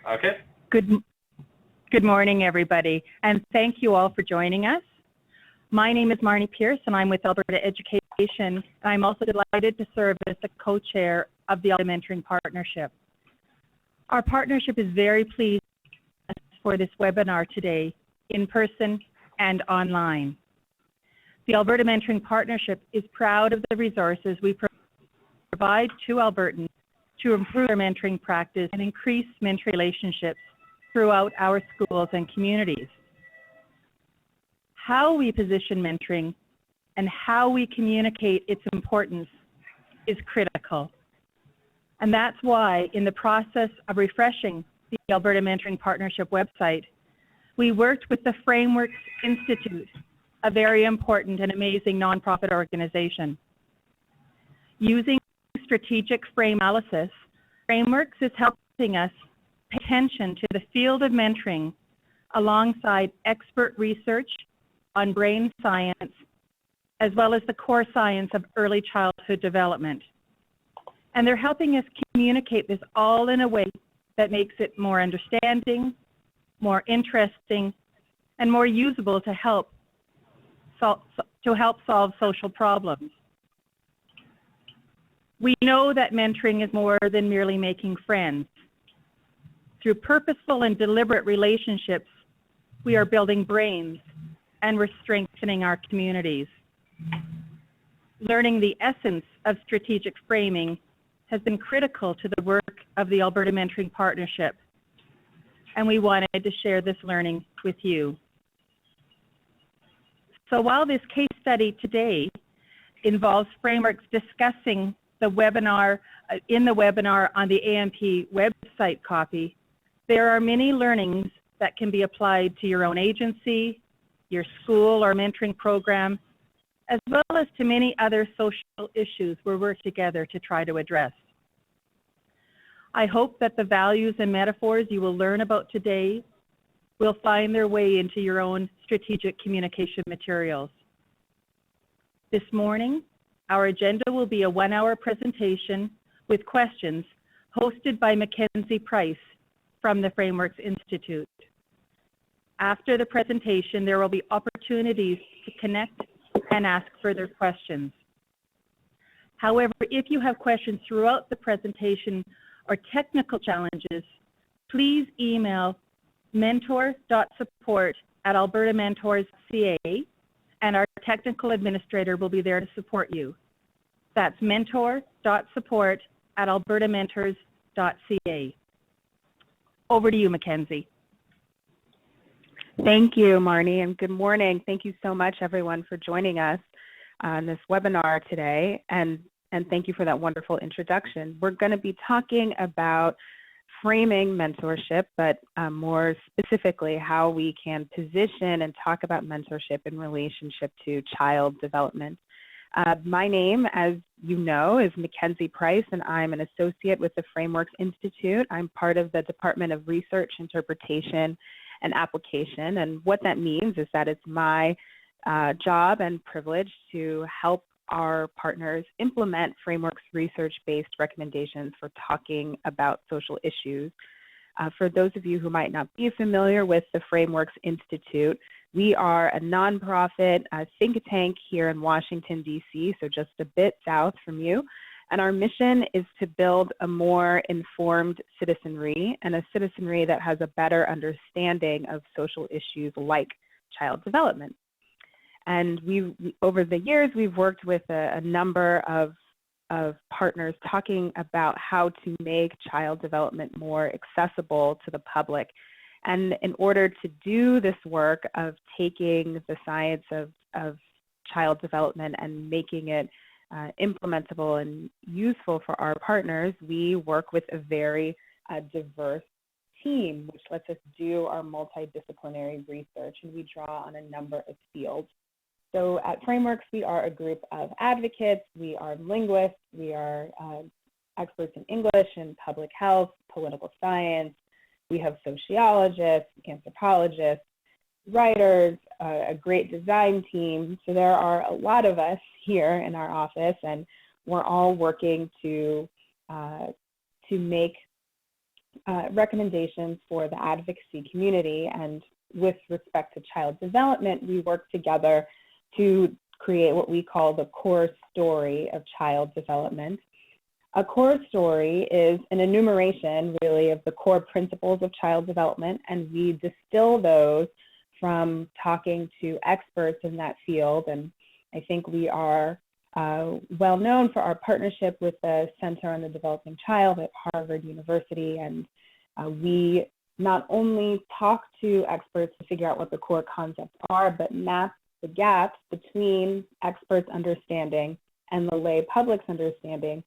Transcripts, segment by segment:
Okay. Good morning, everybody, and thank you all for joining us. My name is Marnie Pierce, and I'm with Alberta Education, and I'm also delighted to serve as the co-chair of the Alberta Mentoring Partnership. Our partnership is very pleased for this webinar today, in person and online. The Alberta Mentoring Partnership is proud of the resources we provide to Albertans to improve their mentoring practice and increase mentoring relationships throughout our schools and communities. How we position mentoring and how we communicate its importance is critical. And that's why, in the process of refreshing the Alberta Mentoring Partnership website, we worked with the Frameworks Institute, a very important and amazing nonprofit organization. Using strategic frame analysis, Frameworks is helping us pay attention to the field of mentoring alongside expert research on brain science, as well as the core science of early childhood development. And they're helping us communicate this all in a way that makes it more understanding, more interesting, and more usable to help solve social problems. We know that mentoring is more than merely making friends. Through purposeful and deliberate relationships, we are building brains and we're strengthening our communities. Learning the essence of strategic framing has been critical to the work of the Alberta Mentoring Partnership, and we wanted to share this learning with you. So while this case study today involves Frameworks discussing the webinar, in the webinar on the AMP website copy, there are many learnings that can be applied to your own agency, your school or mentoring program, as well as to many other social issues we work together to try to address. I hope that the values and metaphors you will learn about today will find their way into your own strategic communication materials. This morning, our agenda will be a 1-hour presentation with questions hosted by Mackenzie Price from the Frameworks Institute. After the presentation, there will be opportunities to connect and ask further questions. However, if you have questions throughout the presentation or technical challenges, please email mentor.support@albertamentors.ca, and our technical administrator will be there to support you. That's mentor.support@albertamentors.ca. Over to you, Mackenzie. Thank you, Marnie, and good morning. Thank you so much, everyone, for joining us on this webinar today, and thank you for that wonderful introduction. We're going to be talking about framing mentorship, but more specifically, how we can position and talk about mentorship in relationship to child development. My name, as you know, is Mackenzie Price, and I'm an associate with the Frameworks Institute. I'm part of the Department of Research, Interpretation, and Application, and what that means is that it's my job and privilege to help our partners implement Frameworks research-based recommendations for talking about social issues. For those of you who might not be familiar with the Frameworks Institute, we are a nonprofit think tank here in Washington, D.C., so just a bit south from you. And our mission is to build a more informed citizenry, and a citizenry that has a better understanding of social issues like child development. And over the years, we've worked with a number of partners talking about how to make child development more accessible to the public. And in order to do this work of taking the science of child development and making it implementable and useful for our partners, we work with a very diverse team, which lets us do our multidisciplinary research, and we draw on a number of fields. So at Frameworks, we are a group of advocates, we are linguists, we are experts in English and public health, political science, we have sociologists, anthropologists, writers, a great design team. So there are a lot of us here in our office, and we're all working to make recommendations for the advocacy community. And with respect to child development, we work together to create what we call the core story of child development. A core story is an enumeration, really, of the core principles of child development, and we distill those from talking to experts in that field. And I think we are well known for our partnership with the Center on the Developing Child at Harvard University, and we not only talk to experts to figure out what the core concepts are, but map the gaps between experts' understanding and the lay public's understanding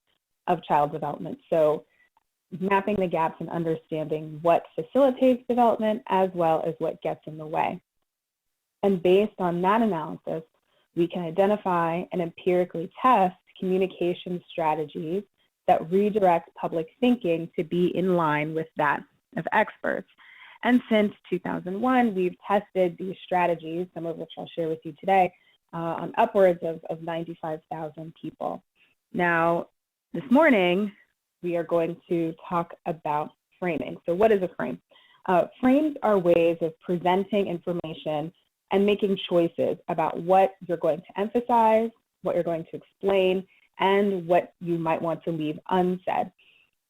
of child development. So mapping the gaps and understanding what facilitates development as well as what gets in the way. And based on that analysis, we can identify and empirically test communication strategies that redirect public thinking to be in line with that of experts. And since 2001, we've tested these strategies, some of which I'll share with you today, on upwards of 95,000 people. Now, this morning, we are going to talk about framing. So what is a frame? Frames are ways of presenting information and making choices about what you're going to emphasize, what you're going to explain, and what you might want to leave unsaid.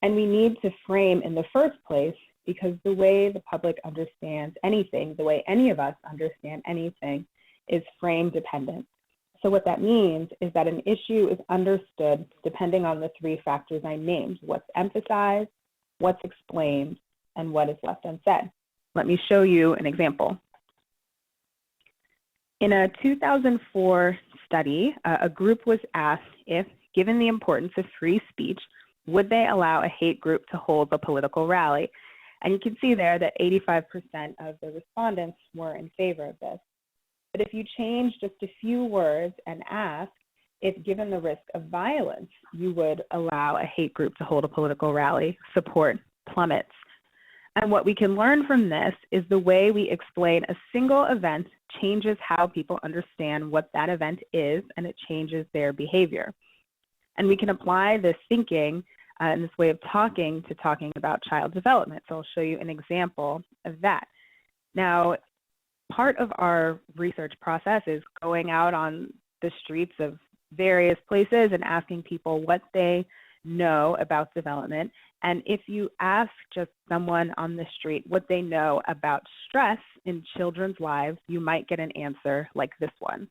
And we need to frame in the first place because the way the public understands anything, the way any of us understand anything, is frame dependent. So what that means is that an issue is understood depending on the three factors I named: what's emphasized, what's explained, and what is left unsaid. Let me show you an example. In a 2004 study, a group was asked if, given the importance of free speech, would they allow a hate group to hold a political rally? And you can see there that 85% of the respondents were in favor of this. But if you change just a few words and ask if, given the risk of violence, you would allow a hate group to hold a political rally, support plummets. And what we can learn from this is the way we explain a single event changes how people understand what that event is, and it changes their behavior. And we can apply this thinking and this way of talking to talking about child development. So I'll show you an example of that. Now, part of our research process is going out on the streets of various places and asking people what they know about development. And if you ask just someone on the street what they know about stress in children's lives, you might get an answer like this one.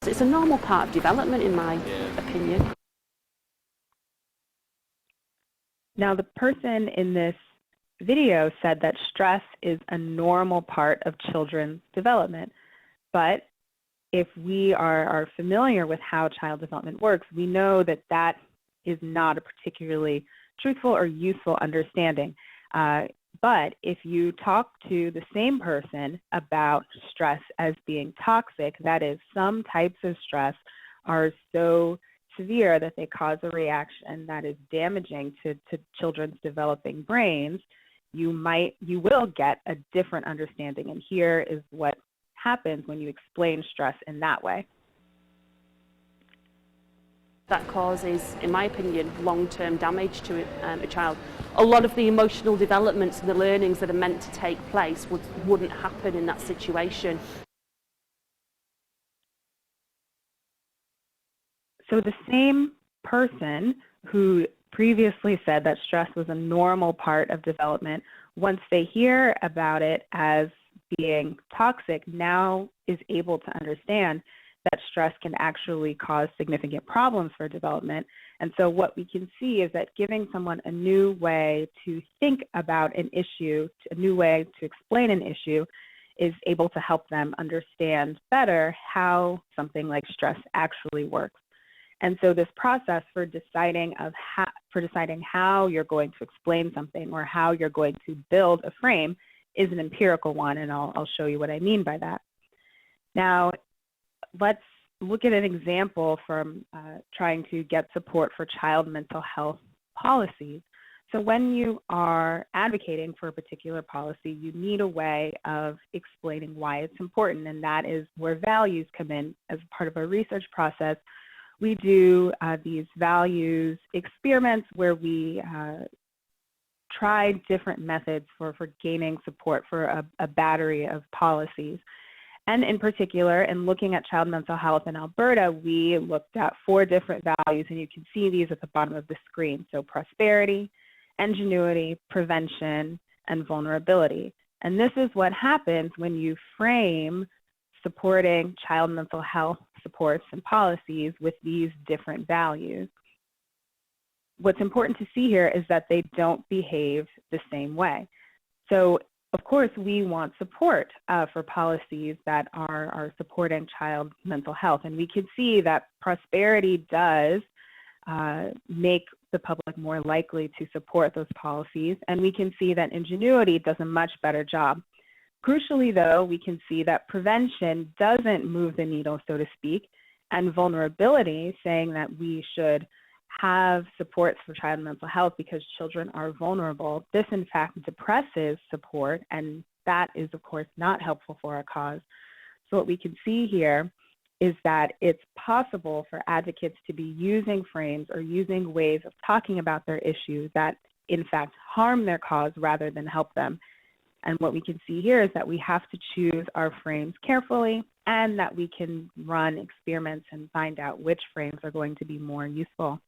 It's a normal part of development, in my opinion. Now, the person in this video said that stress is a normal part of children's development, but if we are familiar with how child development works, we know that that is not a particularly truthful or useful understanding. But if you talk to the same person about stress as being toxic, that is, some types of stress are so severe that they cause a reaction that is damaging to children's developing brains, you will get a different understanding. And here is what happens when you explain stress in that way. That causes, in my opinion, long-term damage to a child. A lot of the emotional developments and the learnings that are meant to take place wouldn't happen in that situation. So the same person who previously said that stress was a normal part of development, once they hear about it as being toxic, now is able to understand that stress can actually cause significant problems for development. And so what we can see is that giving someone a new way to think about an issue, a new way to explain an issue, is able to help them understand better how something like stress actually works. And so this process for deciding how you're going to explain something or how you're going to build a frame is an empirical one, and I'll show you what I mean by that. Now, let's look at an example from trying to get support for child mental health policies. So when you are advocating for a particular policy, you need a way of explaining why it's important, and that is where values come in as part of our research process. we do these values experiments where we try different methods for gaining support for a battery of policies. And in particular, in looking at child mental health in Alberta, we looked at 4 different values, and you can see these at the bottom of the screen. So prosperity, ingenuity, prevention, and vulnerability. And this is what happens when you frame supporting child mental health supports and policies with these different values. What's important to see here is that they don't behave the same way. So, of course, we want support for policies that are supporting child mental health. And we can see that prosperity does make the public more likely to support those policies. And we can see that ingenuity does a much better job. Crucially, though, we can see that prevention doesn't move the needle, so to speak, and vulnerability, saying that we should have supports for child mental health because children are vulnerable. This, in fact, depresses support, and that is, of course, not helpful for our cause. So what we can see here is that it's possible for advocates to be using frames or using ways of talking about their issues that, in fact, harm their cause rather than help them. And what we can see here is that we have to choose our frames carefully, and that we can run experiments and find out which frames are going to be more useful.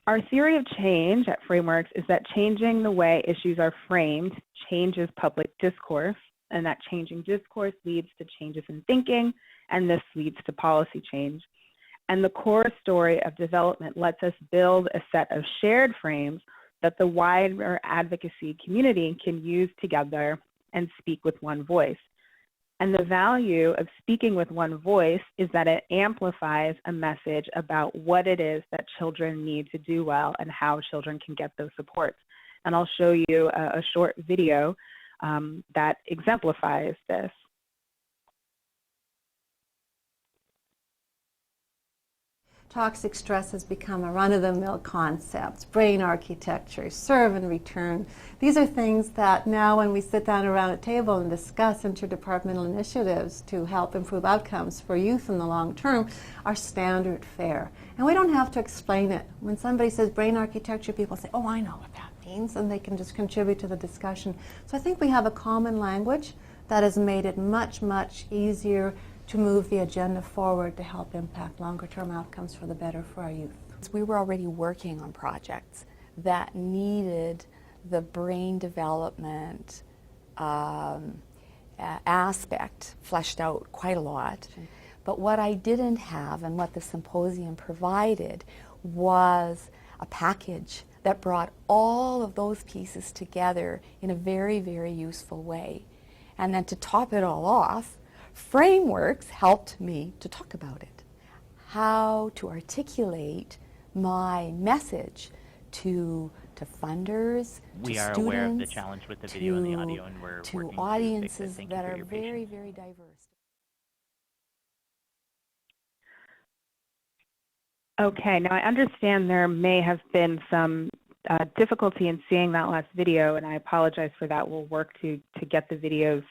Our theory of change at Frameworks is that changing the way issues are framed changes public discourse, and that changing discourse leads to changes in thinking, and this leads to policy change. And the core story of development lets us build a set of shared frames that the wider advocacy community can use together and speak with one voice. And the value of speaking with one voice is that it amplifies a message about what it is that children need to do well and how children can get those supports. And I'll show you a short video that exemplifies this. Toxic stress has become a run-of-the-mill concept. Brain architecture, serve and return. These are things that now when we sit down around a table and discuss interdepartmental initiatives to help improve outcomes for youth in the long term are standard fare. And we don't have to explain it. When somebody says brain architecture, people say, oh, I know what that means, and they can just contribute to the discussion. So I think we have a common language that has made it much, much easier to move the agenda forward to help impact longer-term outcomes for the better for our youth. We were already working on projects that needed the brain development aspect fleshed out quite a lot. Sure. But what I didn't have, and what the symposium provided, was a package that brought all of those pieces together in a very, very useful way. And then to top it all off, Frameworks helped me to talk about it, how to articulate my message to funders, we to are students, aware of the challenge with the video and the audio, and we're to working audiences to fix it. Thank you that for are your very, patience. very diverse. Okay, now I understand there may have been some difficulty in seeing that last video, and I apologize for that. We'll work to get the videos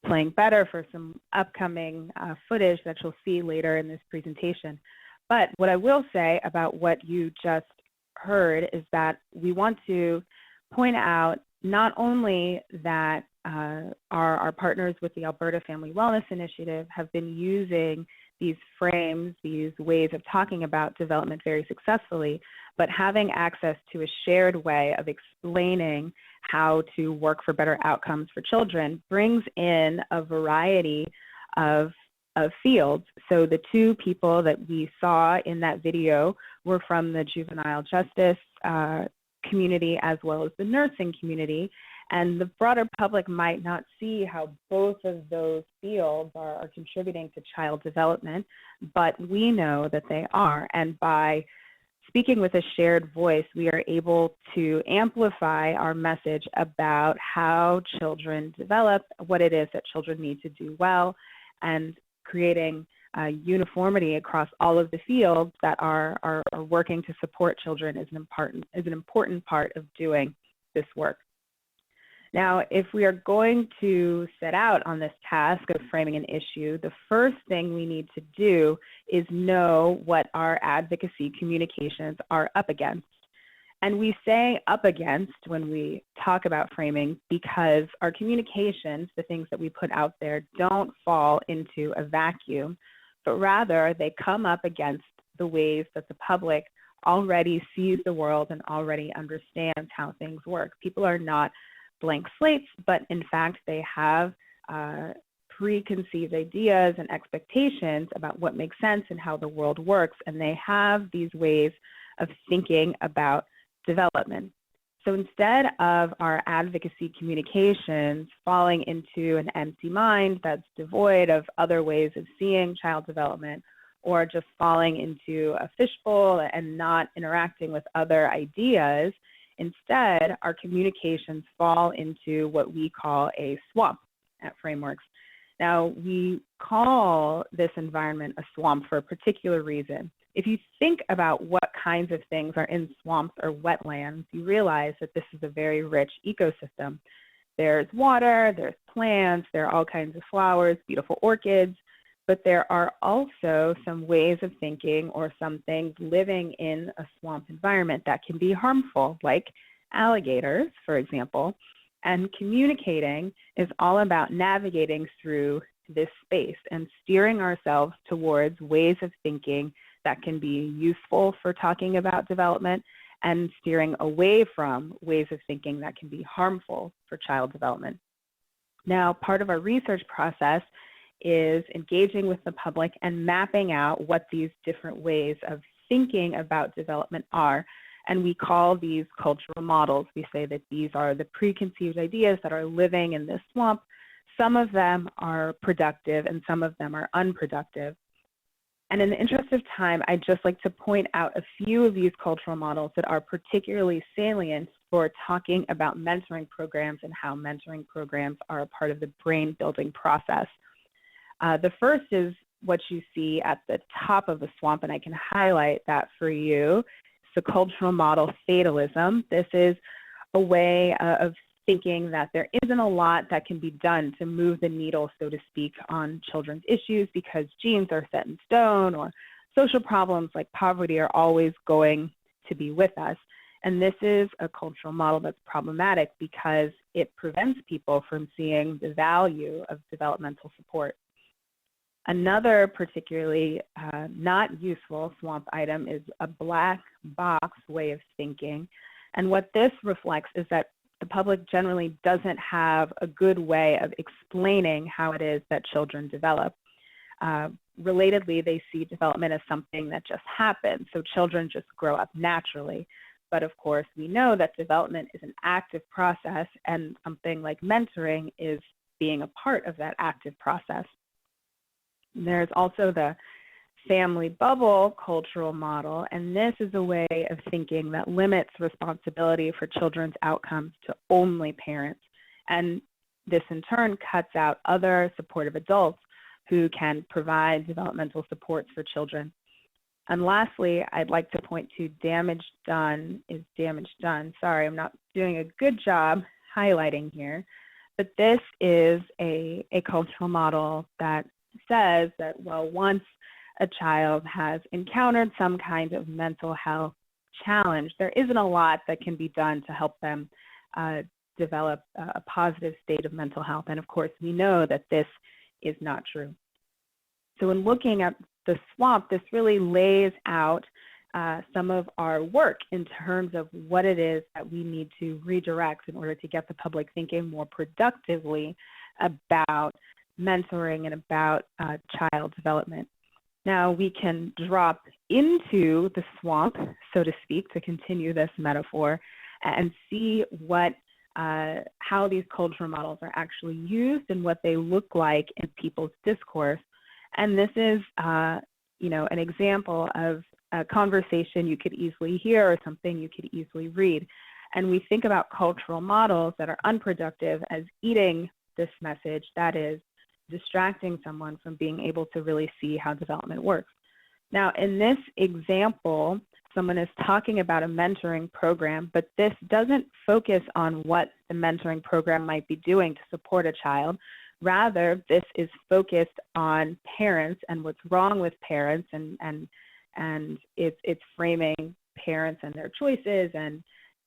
playing better for some upcoming footage that you'll see later in this presentation. But what I will say about what you just heard is that we want to point out not only that our partners with the Alberta Family Wellness Initiative have been using these frames, these ways of talking about development very successfully, but having access to a shared way of explaining how to work for better outcomes for children brings in a variety of fields. So the 2 people that we saw in that video were from the juvenile justice community as well as the nursing community. And the broader public might not see how both of those fields are contributing to child development, but we know that they are. And by speaking with a shared voice, we are able to amplify our message about how children develop, what it is that children need to do well, and creating uniformity across all of the fields that are working to support children is an important part of doing this work. Now, if we are going to set out on this task of framing an issue, the first thing we need to do is know what our advocacy communications are up against. And we say up against when we talk about framing because our communications, the things that we put out there, don't fall into a vacuum, but rather they come up against the ways that the public already sees the world and already understands how things work. People are not blank slates, but in fact they have preconceived ideas and expectations about what makes sense and how the world works, and they have these ways of thinking about development. So instead of our advocacy communications falling into an empty mind that's devoid of other ways of seeing child development, or just falling into a fishbowl and not interacting with other ideas, instead our communications fall into what we call a swamp at Frameworks. Now, we call this environment a swamp for a particular reason. If you think about what kinds of things are in swamps or wetlands, you realize that this is a very rich ecosystem. There's water, there's plants, there are all kinds of flowers, beautiful orchids, but there are also some ways of thinking or some things living in a swamp environment that can be harmful, like alligators, for example. And communicating is all about navigating through this space and steering ourselves towards ways of thinking that can be useful for talking about development and steering away from ways of thinking that can be harmful for child development. Now, part of our research process is engaging with the public and mapping out what these different ways of thinking about development are. And we call these cultural models. We say that these are the preconceived ideas that are living in this swamp. Some of them are productive and some of them are unproductive. And in the interest of time, I'd just like to point out a few of these cultural models that are particularly salient for talking about mentoring programs and how mentoring programs are a part of the brain building process. The first is what you see at the top of the swamp, and I can highlight that for you. It's the cultural model fatalism. This is a way of thinking that there isn't a lot that can be done to move the needle, so to speak, on children's issues because genes are set in stone or social problems like poverty are always going to be with us. And this is a cultural model that's problematic because it prevents people from seeing the value of developmental support. Another particularly not useful swamp item is a black box way of thinking. And what this reflects is that the public generally doesn't have a good way of explaining how it is that children develop. Relatedly, they see development as something that just happens, so children just grow up naturally. But of course, we know that development is an active process, and something like mentoring is being a part of that active process. There's also the family bubble cultural model, and this is a way of thinking that limits responsibility for children's outcomes to only parents. And this in turn cuts out other supportive adults who can provide developmental supports for children. And lastly, I'd like to point to damage done is damage done. Sorry, I'm not doing a good job highlighting here, but this is a cultural model that says that, well, once a child has encountered some kind of mental health challenge, there isn't a lot that can be done to help them develop a positive state of mental health. And of course, we know that this is not true. So in looking at the swamp, this really lays out some of our work in terms of what it is that we need to redirect in order to get the public thinking more productively about mentoring and about child development. Now we can drop into the swamp, so to speak, to continue this metaphor, and see what how these cultural models are actually used and what they look like in people's discourse. And this is, an example of a conversation you could easily hear or something you could easily read. And we think about cultural models that are unproductive as eating this message, that is, distracting someone from being able to really see how development works. Now, in this example, someone is talking about a mentoring program, but this doesn't focus on what the mentoring program might be doing to support a child. Rather, this is focused on parents and what's wrong with parents, and it's framing parents and their choices and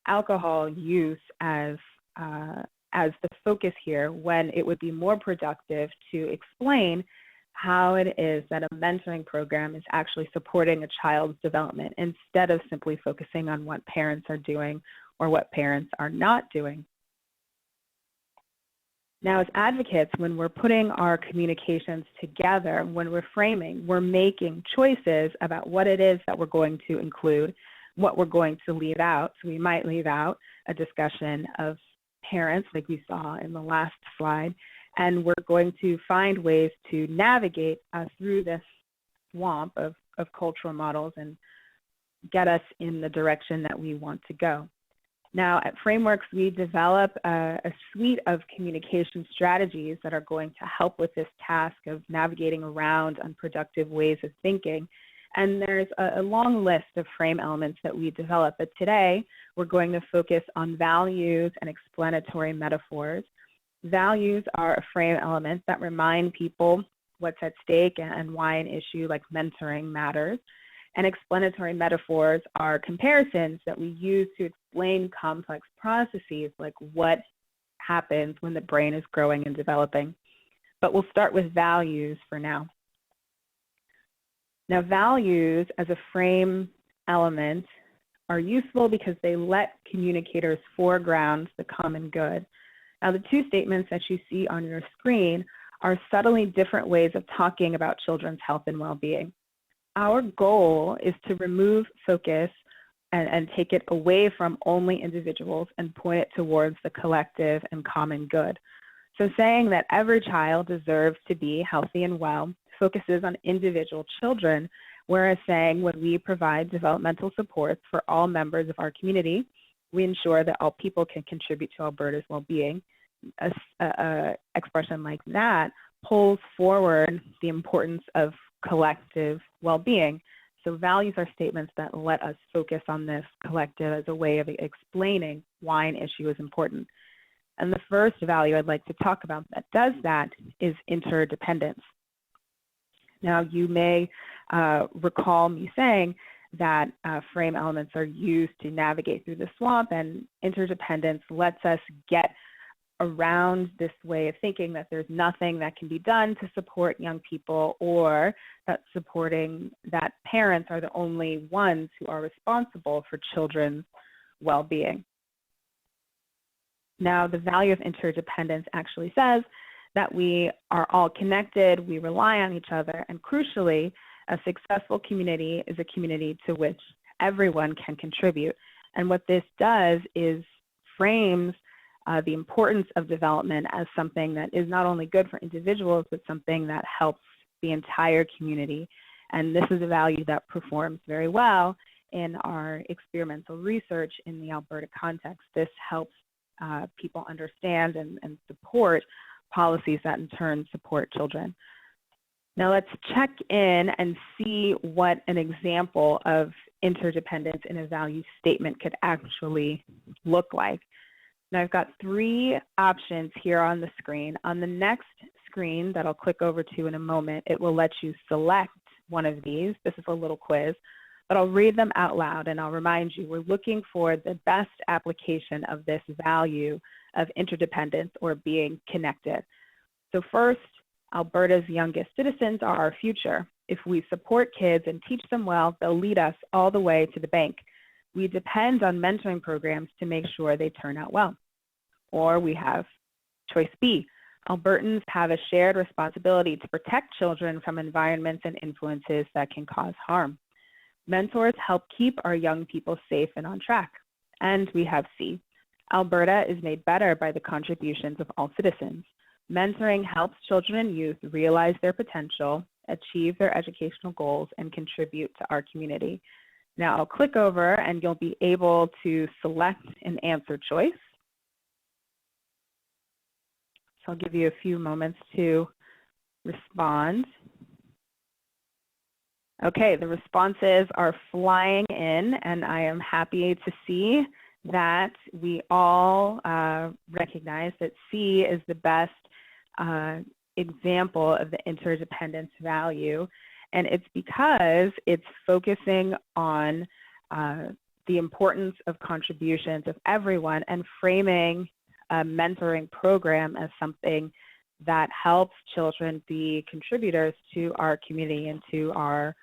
alcohol use as the focus here, when it would be more productive to explain how it is that a mentoring program is actually supporting a child's development instead of simply focusing on what parents are doing or what parents are not doing. Now, as advocates, when we're putting our communications together, when we're framing, we're making choices about what it is that we're going to include, what we're going to leave out. So we might leave out a discussion of parents, like we saw in the last slide, and we're going to find ways to navigate through this swamp of cultural models and get us in the direction that we want to go. Now, at Frameworks, we develop a suite of communication strategies that are going to help with this task of navigating around unproductive ways of thinking. And there's a long list of frame elements that we develop, but today we're going to focus on values and explanatory metaphors. Values are a frame element that remind people what's at stake and why an issue like mentoring matters. And explanatory metaphors are comparisons that we use to explain complex processes, like what happens when the brain is growing and developing. But we'll start with values for now. Now, values as a frame element are useful because they let communicators foreground the common good. Now, the two statements that you see on your screen are subtly different ways of talking about children's health and well-being. Our goal is to remove focus and take it away from only individuals and point it towards the collective and common good. So saying that every child deserves to be healthy and well focuses on individual children, whereas saying when we provide developmental supports for all members of our community, we ensure that all people can contribute to Alberta's well-being. An expression like that pulls forward the importance of collective well-being. So values are statements that let us focus on this collective as a way of explaining why an issue is important. And the first value I'd like to talk about that does that is interdependence. Now, you may recall me saying that frame elements are used to navigate through the swamp, and interdependence lets us get around this way of thinking that there's nothing that can be done to support young people, or that parents are the only ones who are responsible for children's well-being. Now, the value of interdependence actually says that we are all connected, we rely on each other, and crucially, a successful community is a community to which everyone can contribute. And what this does is frames the importance of development as something that is not only good for individuals, but something that helps the entire community. And this is a value that performs very well in our experimental research in the Alberta context. This helps people understand and support policies that in turn support children. Now let's check in and see what an example of interdependence in a value statement could actually look like. Now I've got three options here on the screen. On the next screen that I'll click over to in a moment, it will let you select one of these. This is a little quiz, but I'll read them out loud and I'll remind you we're looking for the best application of this value of interdependence or being connected. So first, Alberta's youngest citizens are our future. If we support kids and teach them well, they'll lead us all the way to the bank. We depend on mentoring programs to make sure they turn out well. Or we have choice B. Albertans have a shared responsibility to protect children from environments and influences that can cause harm. Mentors help keep our young people safe and on track. And we have C. Alberta is made better by the contributions of all citizens. Mentoring helps children and youth realize their potential, achieve their educational goals, and contribute to our community. Now I'll click over and you'll be able to select an answer choice. So I'll give you a few moments to respond. Okay, the responses are flying in, and I am happy to see that we all recognize that C is the best example of the interdependence value, and it's because it's focusing on the importance of contributions of everyone and framing a mentoring program as something that helps children be contributors to our community and to our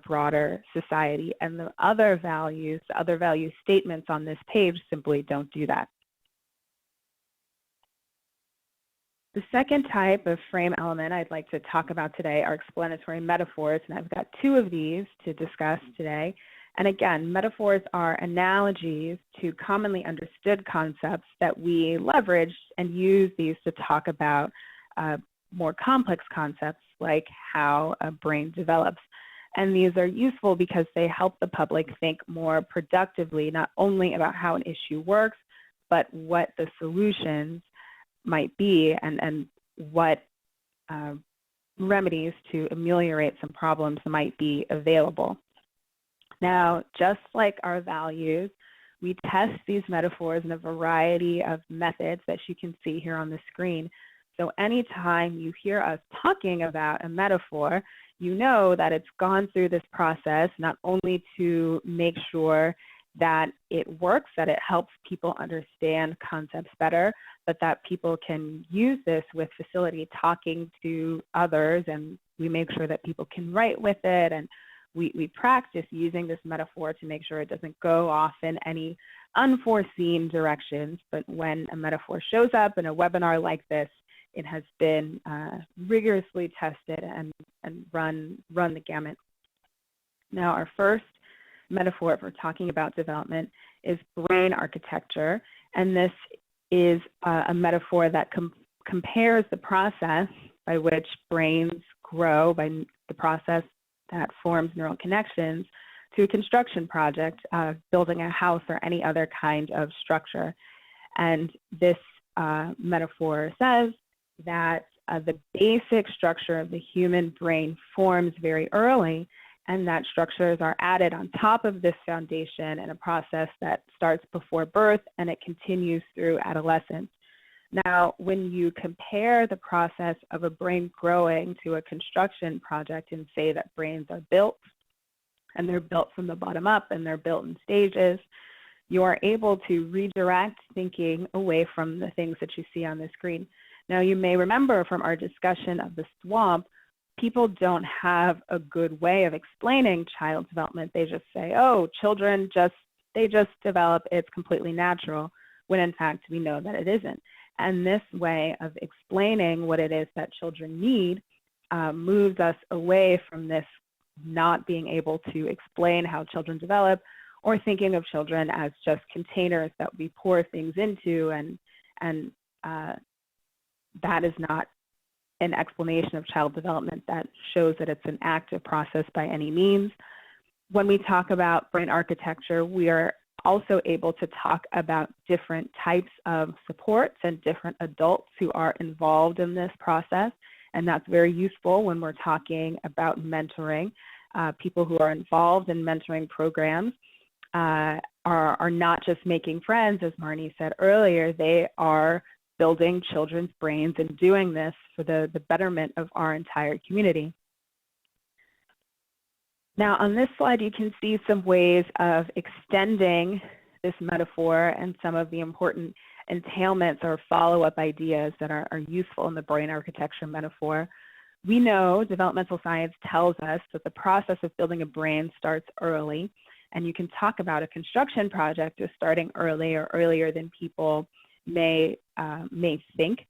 broader society. And the other values, the other value statements on this page simply don't do that. The second type of frame element I'd like to talk about today are explanatory metaphors, and I've got two of these to discuss today. And again, metaphors are analogies to commonly understood concepts that we leverage and use these to talk about more complex concepts like how a brain develops. And these are useful because they help the public think more productively, not only about how an issue works, but what the solutions might be and what remedies to ameliorate some problems might be available. Now, just like our values, we test these metaphors in a variety of methods that you can see here on the screen. So anytime you hear us talking about a metaphor, you know that it's gone through this process not only to make sure that it works, that it helps people understand concepts better, but that people can use this with facility talking to others, and we make sure that people can write with it, and we practice using this metaphor to make sure it doesn't go off in any unforeseen directions. But when a metaphor shows up in a webinar like this, it has been rigorously tested and run the gamut. Now, our first metaphor, if we're talking about development, is brain architecture, and this is a metaphor that compares the process by which brains grow, by the process that forms neural connections, to a construction project, building a house or any other kind of structure. And this metaphor says that the basic structure of the human brain forms very early, and that structures are added on top of this foundation in a process that starts before birth and it continues through adolescence. Now, when you compare the process of a brain growing to a construction project and say that brains are built, and they're built from the bottom up and they're built in stages, you are able to redirect thinking away from the things that you see on the screen. Now, you may remember from our discussion of the swamp, people don't have a good way of explaining child development. They just say, oh, children they just develop, it's completely natural, when in fact we know that it isn't. And this way of explaining what it is that children need moves us away from this not being able to explain how children develop, or thinking of children as just containers that we pour things into, and that is not an explanation of child development that shows that it's an active process by any means. When we talk about brain architecture, we are also able to talk about different types of supports and different adults who are involved in this process, and that's very useful when we're talking about mentoring. People who are involved in mentoring programs are not just making friends, as Marnie said earlier, they are building children's brains and doing this for the betterment of our entire community. Now, on this slide, you can see some ways of extending this metaphor and some of the important entailments or follow-up ideas that are useful in the brain architecture metaphor. We know developmental science tells us that the process of building a brain starts early, and you can talk about a construction project as starting early or earlier than people may think.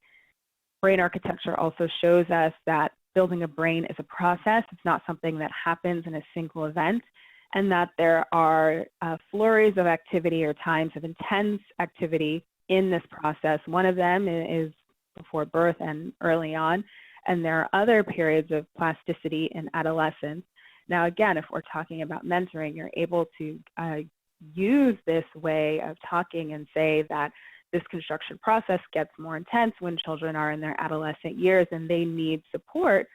Brain architecture also shows us that building a brain is a process. It's not something that happens in a single event, and that there are flurries of activity or times of intense activity in this process. One of them is before birth and early on, and there are other periods of plasticity in adolescence. Now, again, if we're talking about mentoring, you're able to use this way of talking and say that this construction process gets more intense when children are in their adolescent years, and they need support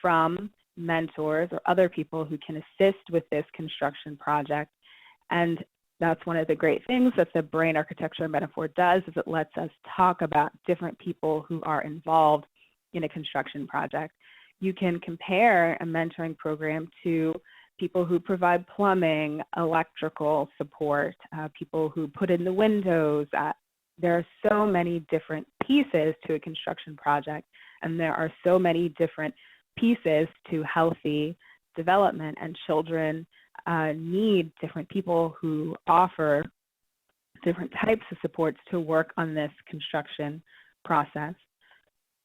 from mentors or other people who can assist with this construction project. And that's one of the great things that the brain architecture metaphor does, is it lets us talk about different people who are involved in a construction project. You can compare a mentoring program to people who provide plumbing, electrical support, people who put in the windows. There are so many different pieces to a construction project, and there are so many different pieces to healthy development, and children need different people who offer different types of supports to work on this construction process.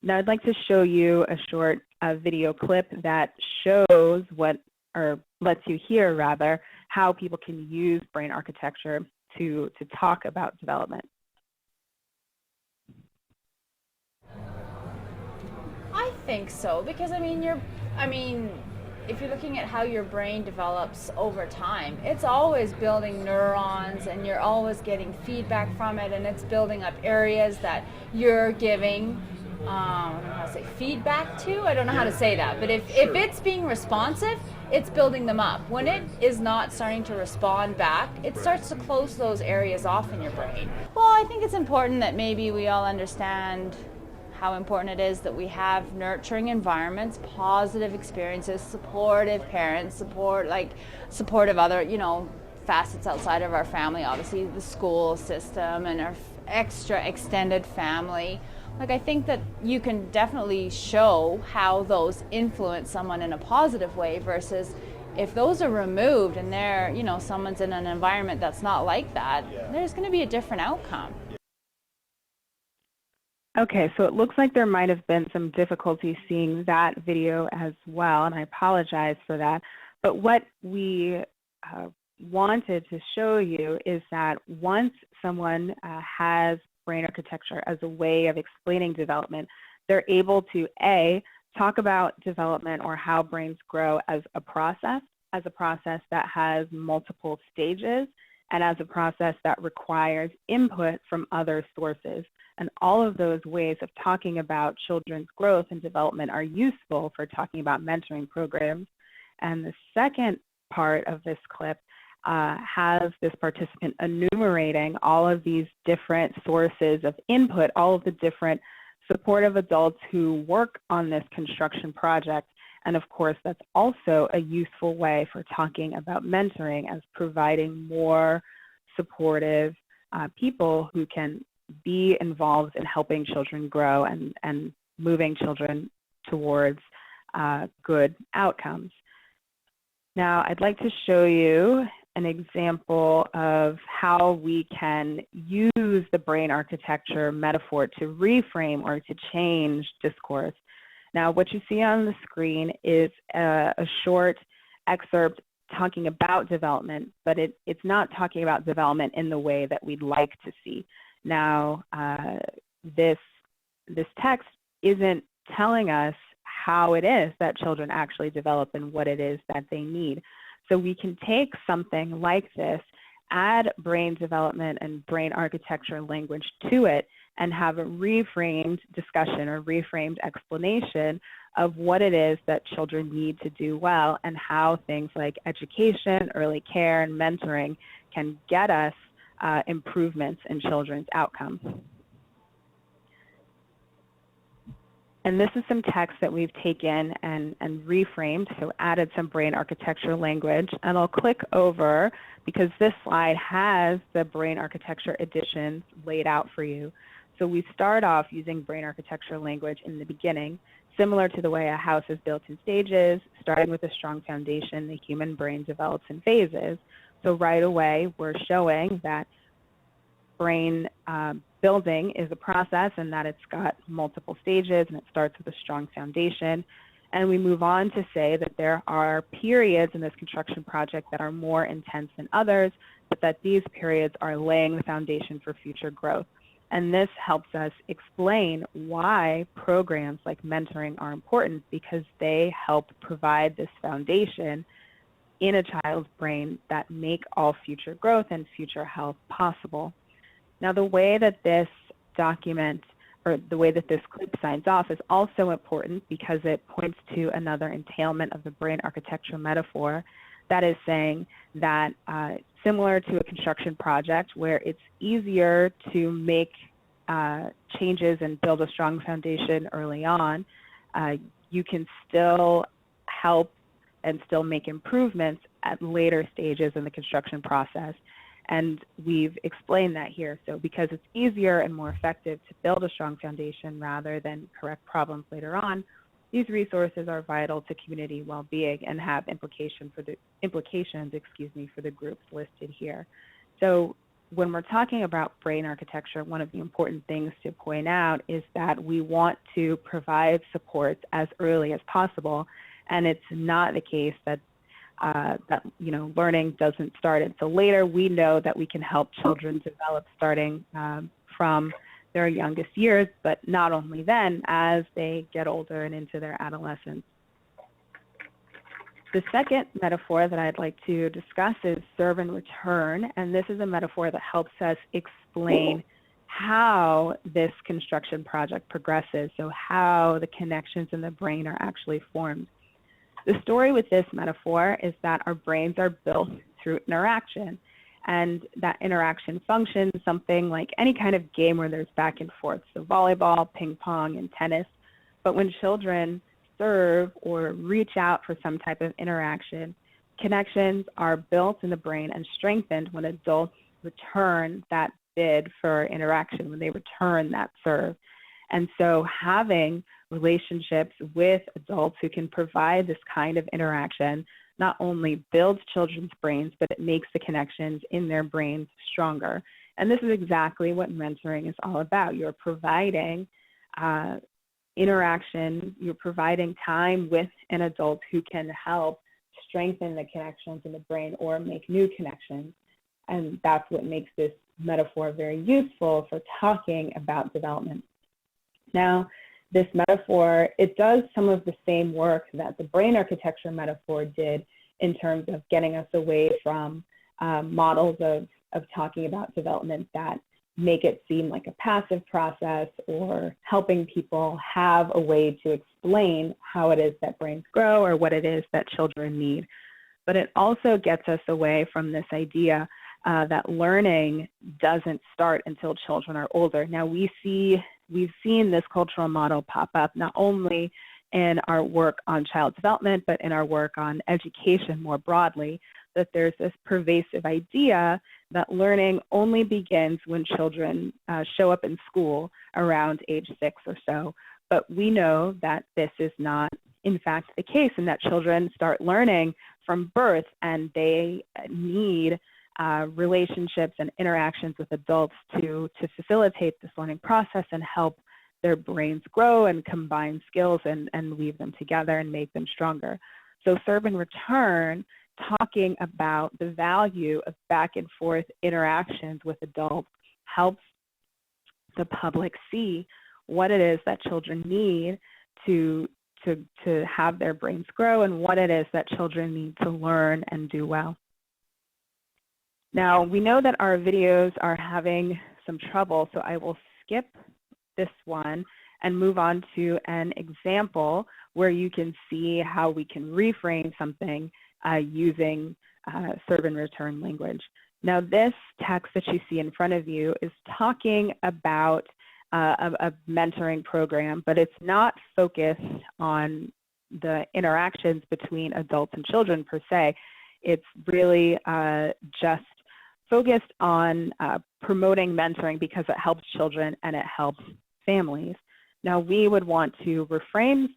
Now I'd like to show you a short video clip that shows or lets you hear rather, how people can use brain architecture to talk about development. I think so, because if you're looking at how your brain develops over time, it's always building neurons, and you're always getting feedback from it, and it's building up areas that you're giving I don't know how to say feedback to. I don't know how to say that, but if it's being responsive, it's building them up. When it is not starting to respond back, it starts to close those areas off in your brain. Well, I think it's important that maybe we all understand how important it is that we have nurturing environments, positive experiences, supportive parents, supportive other, facets outside of our family, obviously the school system and our extra extended family. I think that you can definitely show how those influence someone in a positive way, versus if those are removed and they're, someone's in an environment that's not like that, there's going to be a different outcome. Okay, so it looks like there might have been some difficulty seeing that video as well, and I apologize for that. But what we wanted to show you is that once someone has brain architecture as a way of explaining development, they're able to talk about development or how brains grow as a process that has multiple stages, and as a process that requires input from other sources. And all of those ways of talking about children's growth and development are useful for talking about mentoring programs. And the second part of this clip has this participant enumerating all of these different sources of input, all of the different supportive adults who work on this construction project. And of course, that's also a useful way for talking about mentoring, as providing more supportive people who can be involved in helping children grow and moving children towards good outcomes. Now, I'd like to show you an example of how we can use the brain architecture metaphor to reframe or to change discourse. Now, what you see on the screen is a short excerpt talking about development, but it's not talking about development in the way that we'd like to see. Now, this text isn't telling us how it is that children actually develop and what it is that they need. So we can take something like this, add brain development and brain architecture language to it, and have a reframed discussion or reframed explanation of what it is that children need to do well, and how things like education, early care, and mentoring can get us improvements in children's outcomes. And this is some text that we've taken and reframed, so added some brain architecture language. And I'll click over, because this slide has the brain architecture additions laid out for you. So we start off using brain architecture language in the beginning, similar to the way a house is built in stages. Starting with a strong foundation, the human brain develops in phases. So right away, we're showing that brain building is a process, and that it's got multiple stages, and it starts with a strong foundation. And we move on to say that there are periods in this construction project that are more intense than others, but that these periods are laying the foundation for future growth. And this helps us explain why programs like mentoring are important, because they help provide this foundation in a child's brain that make all future growth and future health possible. Now, the way that this document or the way that this clip signs off is also important because it points to another entailment of the brain architecture metaphor. That is saying that similar to a construction project where it's easier to make changes and build a strong foundation early on, you can still help and still make improvements at later stages in the construction process. And we've explained that here. So because it's easier and more effective to build a strong foundation rather than correct problems later on, these resources are vital to community well-being and have implications for the groups listed here. So when we're talking about brain architecture, one of the important things to point out is that we want to provide supports as early as possible, and it's not the case that learning doesn't start until later. We know that we can help children develop starting from their youngest years, but not only then, as they get older and into their adolescence. The second metaphor that I'd like to discuss is serve and return, and this is a metaphor that helps us explain how this construction project progresses, so how the connections in the brain are actually formed. The story with this metaphor is that our brains are built through interaction, and that interaction functions something like any kind of game where there's back and forth, so volleyball, ping pong, and tennis. But when children serve or reach out for some type of interaction, connections are built in the brain and strengthened when adults return that bid for interaction, when they return that serve. And so having relationships with adults who can provide this kind of interaction not only builds children's brains, but it makes the connections in their brains stronger. And this is exactly what mentoring is all about. You're providing interaction, you're providing time with an adult who can help strengthen the connections in the brain or make new connections. And that's what makes this metaphor very useful for talking about development. Now, this metaphor, it does some of the same work that the brain architecture metaphor did in terms of getting us away from models of talking about development that make it seem like a passive process or helping people have a way to explain how it is that brains grow or what it is that children need. But it also gets us away from this idea that learning doesn't start until children are older. Now, we've seen this cultural model pop up not only in our work on child development, but in our work on education more broadly, that there's this pervasive idea that learning only begins when children show up in school around age 6 or so. But we know that this is not, in fact, the case, and that children start learning from birth, and they need relationships and interactions with adults to facilitate this learning process and help their brains grow and combine skills and weave them together and make them stronger. So serve and return, talking about the value of back and forth interactions with adults, helps the public see what it is that children need to have their brains grow and what it is that children need to learn and do well. Now, we know that our videos are having some trouble, so I will skip this one and move on to an example where you can see how we can reframe something using serve and return language. Now, this text that you see in front of you is talking about a mentoring program, but it's not focused on the interactions between adults and children per se. It's really just focused on promoting mentoring because it helps children and it helps families. Now, we would want to reframe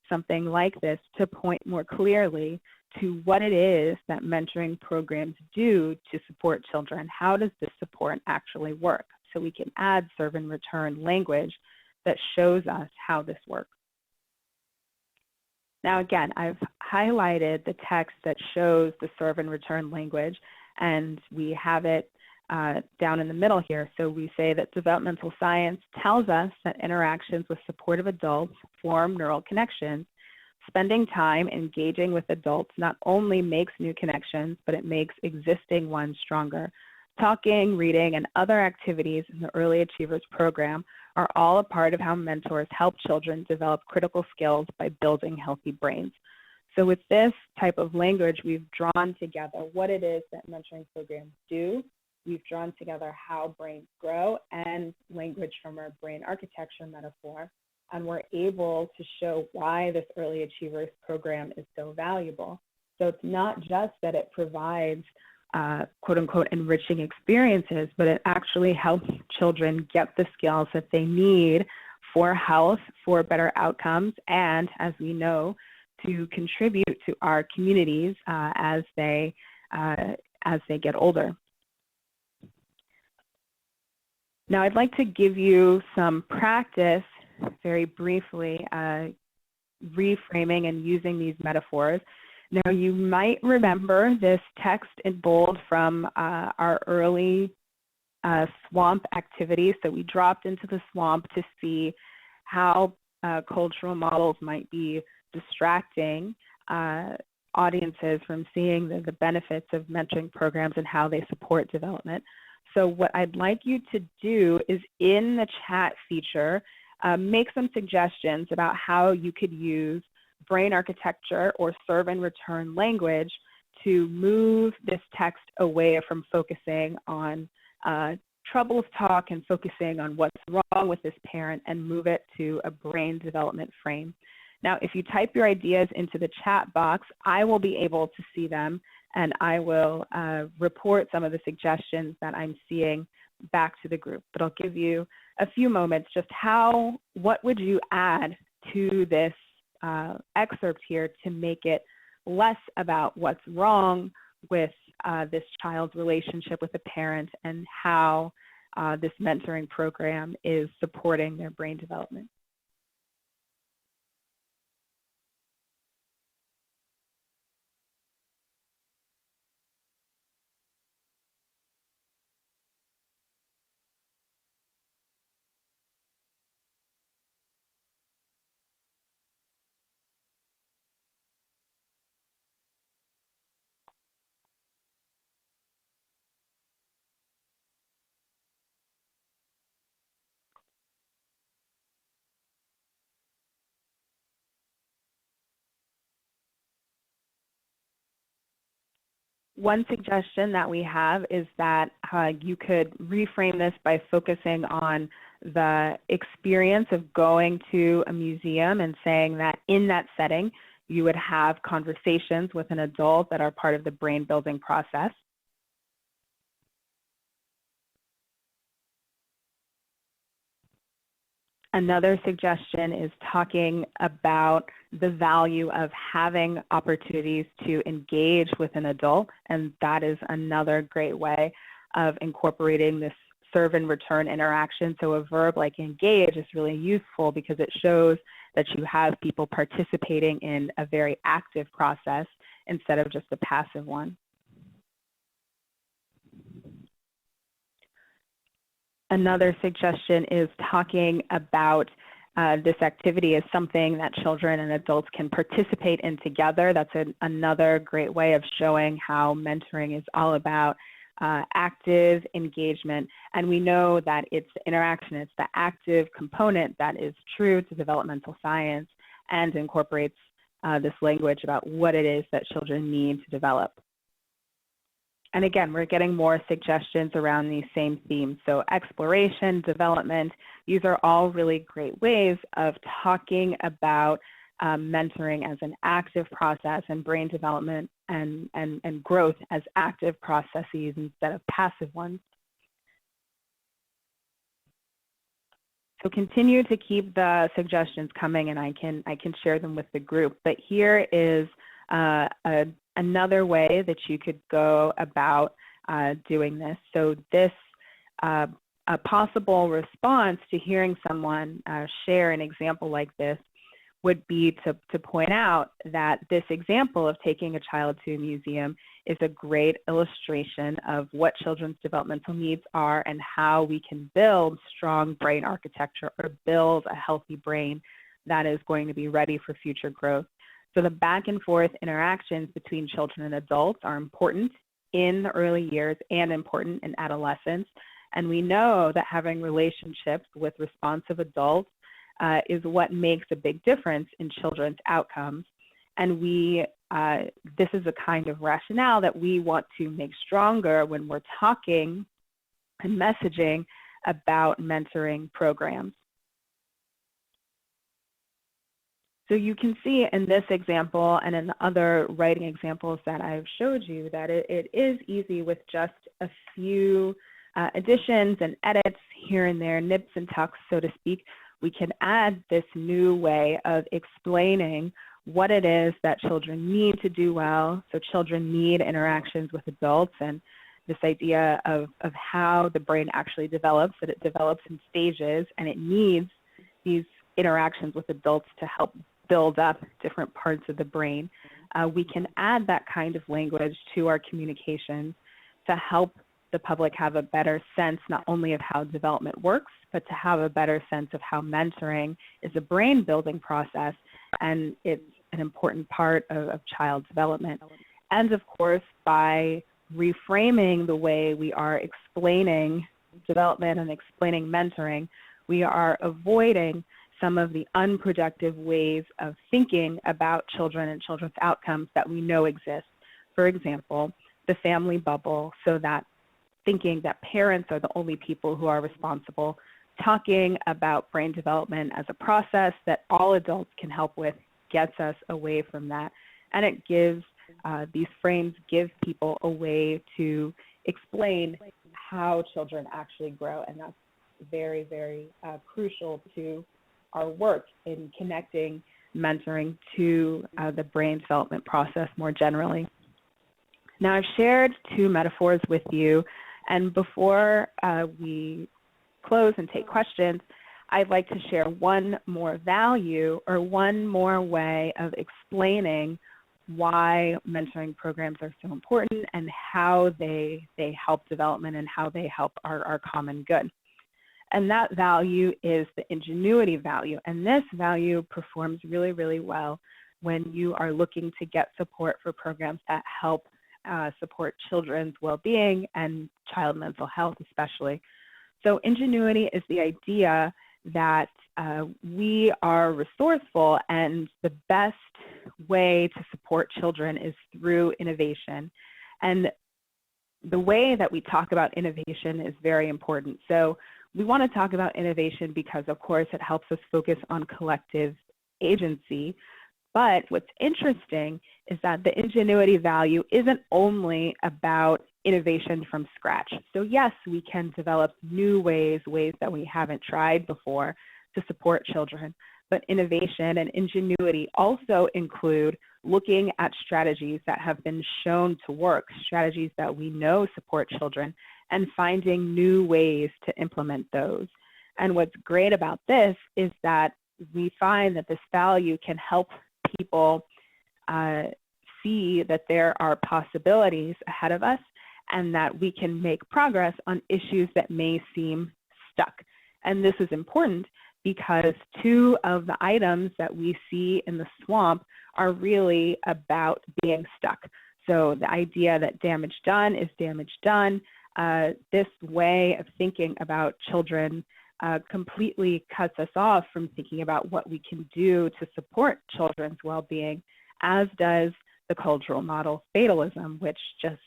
something like this to point more clearly to what it is that mentoring programs do to support children. How does this support actually work? So we can add serve and return language that shows us how this works. Now, again, I've highlighted the text that shows the serve and return language, and we have it down in the middle here. So we say that developmental science tells us that interactions with supportive adults form neural connections. Spending time engaging with adults not only makes new connections, but it makes existing ones stronger. Talking, reading, and other activities in the Early Achievers program are all a part of how mentors help children develop critical skills by building healthy brains. So with this type of language, we've drawn together what it is that mentoring programs do. We've drawn together how brains grow and language from our brain architecture metaphor. And we're able to show why this Early Achievers program is so valuable. So it's not just that it provides quote unquote enriching experiences, but it actually helps children get the skills that they need for health, for better outcomes, and as we know, to contribute to our communities as they get older. Now I'd like to give you some practice very briefly, reframing and using these metaphors. Now, you might remember this text in bold from our early swamp activity. So we dropped into the swamp to see how cultural models might be distracting audiences from seeing the benefits of mentoring programs and how they support development. So what I'd like you to do is in the chat feature, make some suggestions about how you could use brain architecture or serve and return language to move this text away from focusing on troubles talk and focusing on what's wrong with this parent and move it to a brain development frame. Now, if you type your ideas into the chat box, I will be able to see them and I will report some of the suggestions that I'm seeing back to the group. But I'll give you a few moments just what would you add to this excerpt here to make it less about what's wrong with this child's relationship with a parent and how this mentoring program is supporting their brain development. One suggestion that we have is that you could reframe this by focusing on the experience of going to a museum and saying that in that setting, you would have conversations with an adult that are part of the brain building process. Another suggestion is talking about the value of having opportunities to engage with an adult, and that is another great way of incorporating this serve and return interaction. So a verb like engage is really useful because it shows that you have people participating in a very active process instead of just a passive one. Another suggestion is talking about this activity as something that children and adults can participate in together. That's another great way of showing how mentoring is all about active engagement. And we know that it's the interaction, it's the active component that is true to developmental science and incorporates this language about what it is that children need to develop. And again, we're getting more suggestions around these same themes. So exploration, development, these are all really great ways of talking about mentoring as an active process and brain development and growth as active processes instead of passive ones. So continue to keep the suggestions coming and I can share them with the group. But here is another way that you could go about doing this. So this, a possible response to hearing someone share an example like this would be to point out that this example of taking a child to a museum is a great illustration of what children's developmental needs are and how we can build strong brain architecture or build a healthy brain that is going to be ready for future growth. So the back and forth interactions between children and adults are important. in the early years and important in adolescence. And we know that having relationships with responsive adults is what makes a big difference in children's outcomes. And this is a kind of rationale that we want to make stronger when we're talking and messaging about mentoring programs. So you can see in this example and in the other writing examples that I've showed you that it is easy with just a few additions and edits here and there, nips and tucks, so to speak. We can add this new way of explaining what it is that children need to do well. So children need interactions with adults, and this idea of how the brain actually develops, that it develops in stages, and it needs these interactions with adults to help build up different parts of the brain. We can add that kind of language to our communications to help the public have a better sense not only of how development works, but to have a better sense of how mentoring is a brain building process, and it's an important part of child development. And of course, by reframing the way we are explaining development and explaining mentoring, we are avoiding some of the unproductive ways of thinking about children and children's outcomes that we know exist. For example, the family bubble, so that thinking that parents are the only people who are responsible, talking about brain development as a process that all adults can help with, gets us away from that. And it gives, these frames give people a way to explain how children actually grow. And that's very, very crucial to our work in connecting mentoring to the brain development process more generally. Now, I've shared two metaphors with you, and before we close and take questions, I'd like to share one more value or one more way of explaining why mentoring programs are so important and how they help development and how they help our common good. And that value is the ingenuity value. And this value performs really, really well when you are looking to get support for programs that help support children's well-being and child mental health especially. So ingenuity is the idea that we are resourceful, and the best way to support children is through innovation. And the way that we talk about innovation is very important. So we want to talk about innovation because, of course, it helps us focus on collective agency. But what's interesting is that the ingenuity value isn't only about innovation from scratch. So yes, we can develop new ways that we haven't tried before to support children. But innovation and ingenuity also include looking at strategies that have been shown to work, strategies that we know support children, and finding new ways to implement those. And what's great about this is that we find that this value can help people see that there are possibilities ahead of us and that we can make progress on issues that may seem stuck. And this is important because two of the items that we see in the swamp are really about being stuck. So the idea that damage done is damage done, this way of thinking about children completely cuts us off from thinking about what we can do to support children's well-being, as does the cultural model fatalism, which just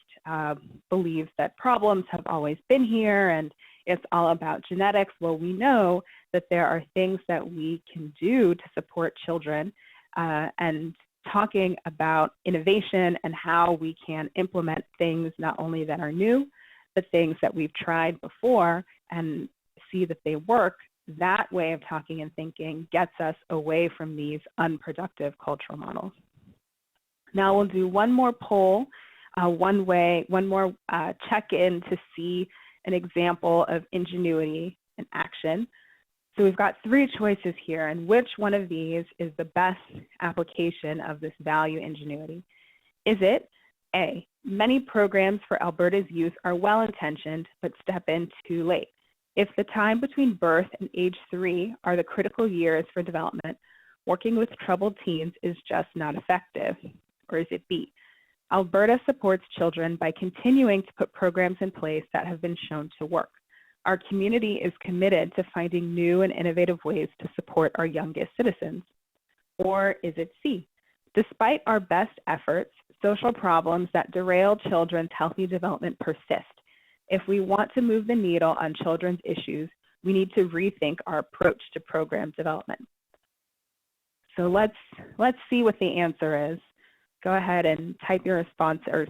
believes that problems have always been here and it's all about genetics. Well, we know that there are things that we can do to support children, and talking about innovation and how we can implement things not only that are new, but things that we've tried before and see that they work, that way of talking and thinking gets us away from these unproductive cultural models. Now we'll do one more poll, one more check-in to see an example of ingenuity in action. So we've got three choices here, and which one of these is the best application of this value ingenuity? Is it A, many programs for Alberta's youth are well-intentioned but step in too late? If the time between birth and age 3 are the critical years for development, working with troubled teens is just not effective. Or is it B, Alberta supports children by continuing to put programs in place that have been shown to work. Our community is committed to finding new and innovative ways to support our youngest citizens. Or is it C? Despite our best efforts, social problems that derail children's healthy development persist. If we want to move the needle on children's issues, we need to rethink our approach to program development. So let's see what the answer is. Go ahead and type your response, or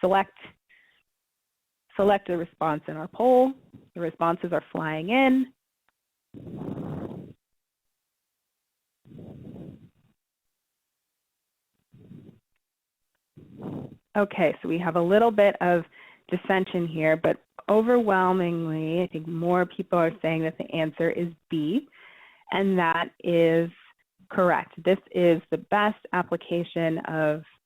select a response in our poll. The responses are flying in. Okay, so we have a little bit of dissension here, but overwhelmingly, I think more people are saying that the answer is B, and that is correct. This is the best application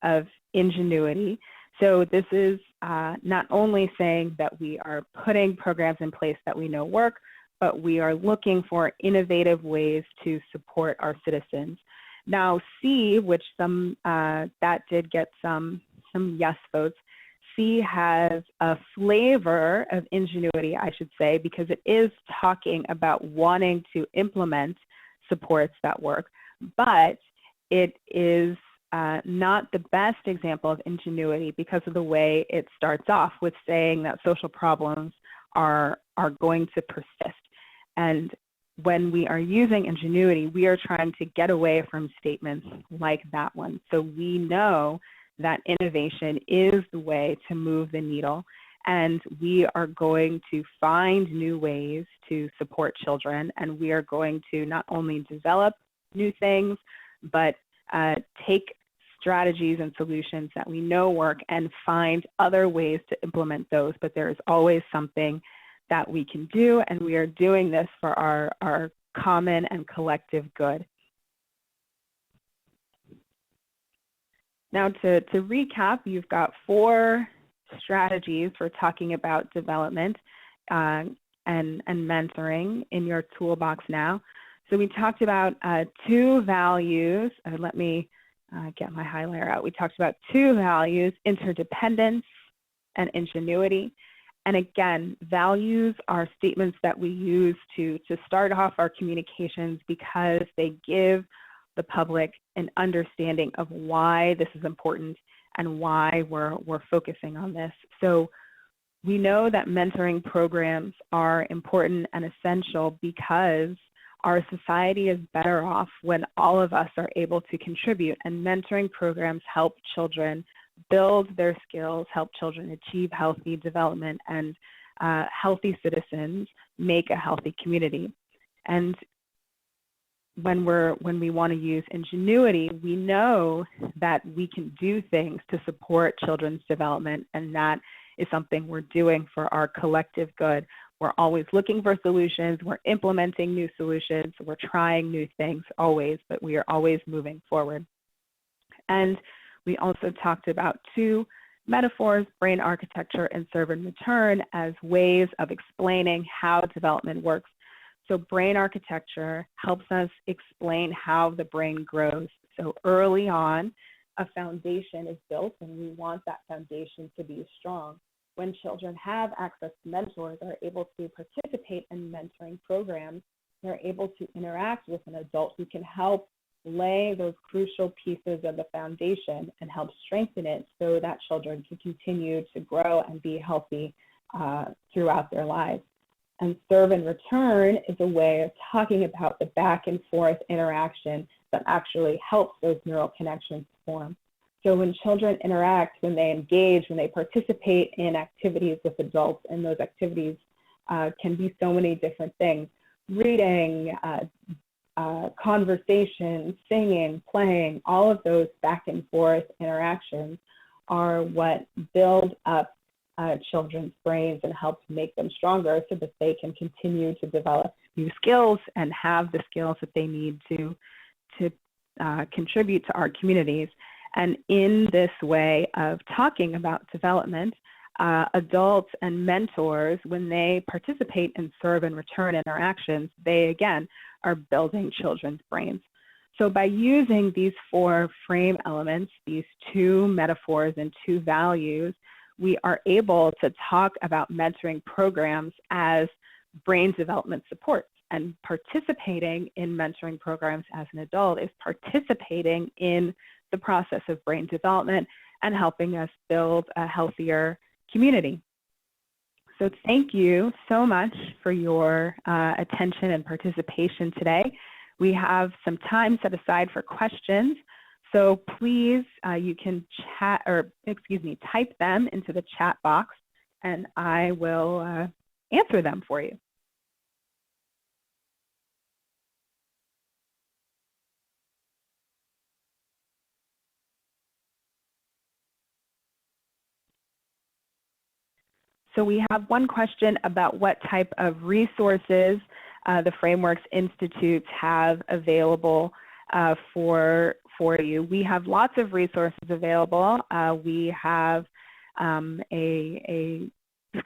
of ingenuity. So this is not only saying that we are putting programs in place that we know work, but we are looking for innovative ways to support our citizens. Now C, which that did get some yes votes, C has a flavor of ingenuity, I should say, because it is talking about wanting to implement supports that work, but it is not the best example of ingenuity because of the way it starts off with saying that social problems are going to persist. And when we are using ingenuity, we are trying to get away from statements like that one. So we know that innovation is the way to move the needle, and we are going to find new ways to support children, and we are going to not only develop new things, but take strategies and solutions that we know work and find other ways to implement those. But there is always something that we can do, and we are doing this for our common and collective good. Now to recap, you've got 4 strategies for talking about development and mentoring in your toolbox now. So we talked about 2 values. Let me get my highlighter out. We talked about 2 values, interdependence and ingenuity. And again, values are statements that we use to start off our communications because they give the public an understanding of why this is important and why we're focusing on this. So we know that mentoring programs are important and essential because our society is better off when all of us are able to contribute, and mentoring programs help children build their skills, help children achieve healthy development, and healthy citizens make a healthy community. And when we want to use ingenuity, we know that we can do things to support children's development, and that is something we're doing for our collective good. We're always looking for solutions, we're implementing new solutions, we're trying new things always, but we are always moving forward. And we also talked about 2 metaphors, brain architecture and serve and return, as ways of explaining how development works. So brain architecture helps us explain how the brain grows. So early on, a foundation is built, and we want that foundation to be strong. When children have access to mentors, are able to participate in mentoring programs, they're able to interact with an adult who can help lay those crucial pieces of the foundation and help strengthen it so that children can continue to grow and be healthy throughout their lives. And serve and return is a way of talking about the back and forth interaction that actually helps those neural connections form. So when children interact, when they engage, when they participate in activities with adults, and those activities can be so many different things: reading, conversation, singing, playing, all of those back and forth interactions are what build up children's brains and help make them stronger so that they can continue to develop new skills and have the skills that they need to contribute to our communities. And in this way of talking about development, adults and mentors, when they participate in serve and return interactions, they again are building children's brains. So by using these 4 frame elements, these 2 metaphors and 2 values, we are able to talk about mentoring programs as brain development supports. And participating in mentoring programs as an adult is participating in the process of brain development and helping us build a healthier community. So thank you so much for your attention and participation today. We have some time set aside for questions. So please, you can type them into the chat box and I will answer them for you. So we have one question about what type of resources the Frameworks Institutes have available for you. We have lots of resources available. We have a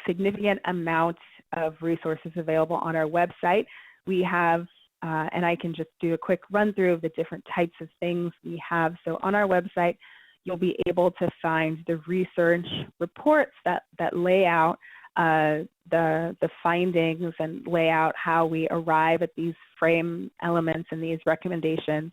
significant amount of resources available on our website. We have, and I can just do a quick run through of the different types of things we have. So on our website, you'll be able to find the research reports that lay out the findings and lay out how we arrive at these frame elements and these recommendations.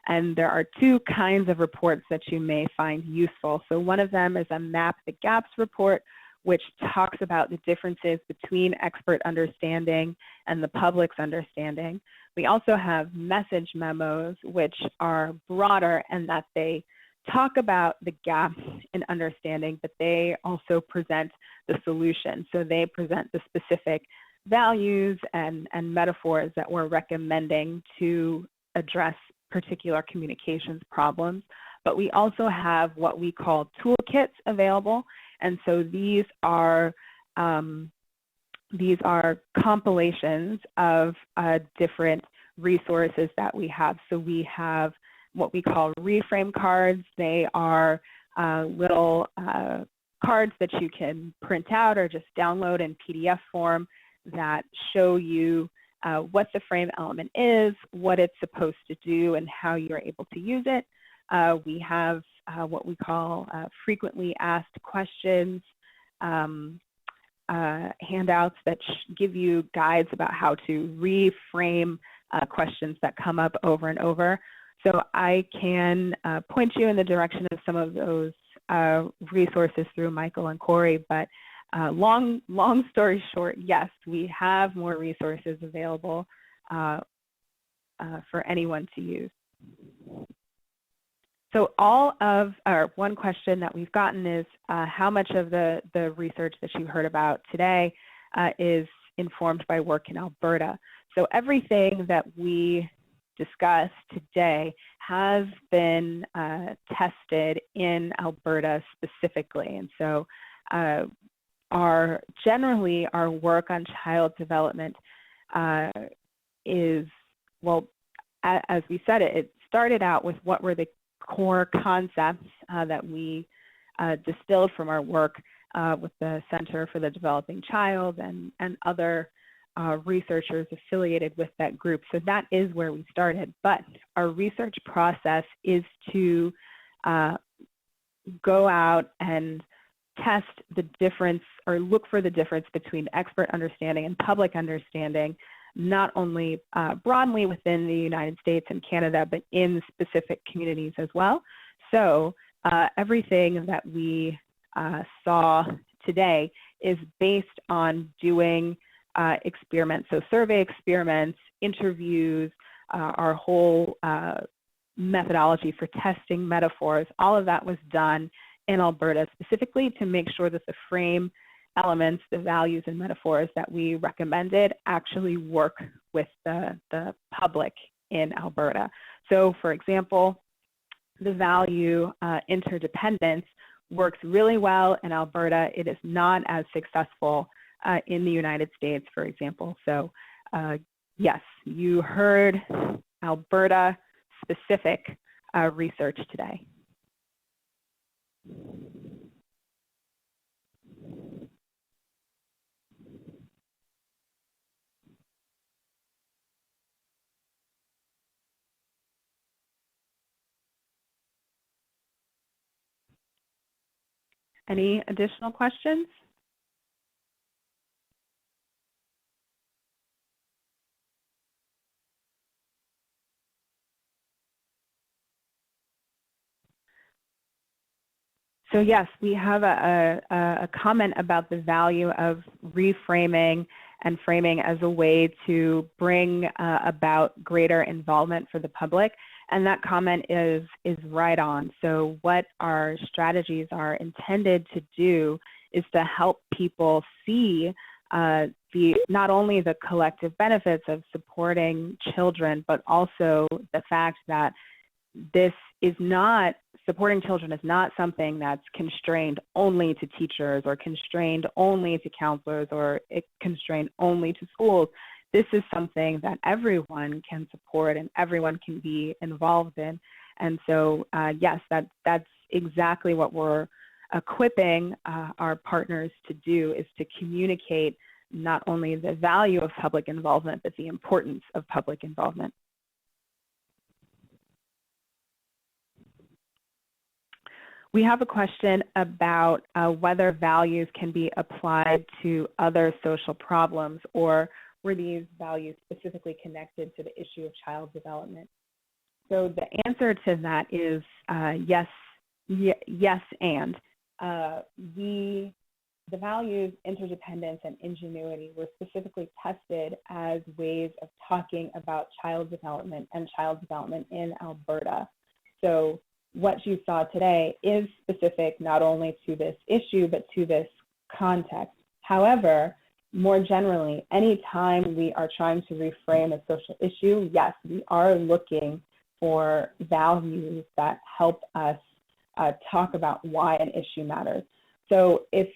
And there are 2 kinds of reports that you may find useful. So one of them is a Map the Gaps report, which talks about the differences between expert understanding and the public's understanding. We also have message memos, which are broader in that they talk about the gaps in understanding, but they also present the solution. So they present the specific values and metaphors that we're recommending to address particular communications problems. But we also have what we call toolkits available. And so these are compilations of different resources that we have. So we have what we call Reframed cards. They are little cards that you can print out or just download in PDF form that show you what the frame element is, what it's supposed to do, and how you're able to use it. We have what we call frequently asked questions, handouts that give you guides about how to reframe questions that come up over and over. So I can point you in the direction of some of those resources through Michael and Corey, but long story short, yes, we have more resources available for anyone to use. So one question that we've gotten is how much of the research that you heard about today is informed by work in Alberta. So everything that we discussed today has been tested in Alberta specifically. And so generally our work on child development is, well, as we said, it started out with what were the core concepts that we distilled from our work with the Center for the Developing Child and other researchers affiliated with that group. So that is where we started. But our research process is to go out and test the difference or look for the difference between expert understanding and public understanding, not only broadly within the United States and Canada, but in specific communities as well. So everything that we saw today is based on doing experiments, so survey experiments, interviews, our whole methodology for testing metaphors. All of that was done in Alberta specifically to make sure that the frame elements, the values and metaphors that we recommended actually work with the public in Alberta. So for example, the value interdependence works really well in Alberta. It is not as successful in the United States, for example. So yes, you heard Alberta specific research today. Any additional questions? So yes, we have a comment about the value of reframing and framing as a way to bring about greater involvement for the public. And that comment is right on. So what our strategies are intended to do is to help people see not only the collective benefits of supporting children, but also the fact that this is not, supporting children is not something that's constrained only to teachers or constrained only to counselors or constrained only to schools. This is something that everyone can support and everyone can be involved in. And so, yes, that's exactly what we're equipping our partners to do, is to communicate not only the value of public involvement, but the importance of public involvement. We have a question about whether values can be applied to other social problems, or were these values specifically connected to the issue of child development? So the answer to that is yes, yes, and. The values interdependence and ingenuity were specifically tested as ways of talking about child development and child development in Alberta. So what you saw today is specific not only to this issue, but to this context. However, more generally, anytime we are trying to reframe a social issue, yes, we are looking for values that help us talk about why an issue matters. So if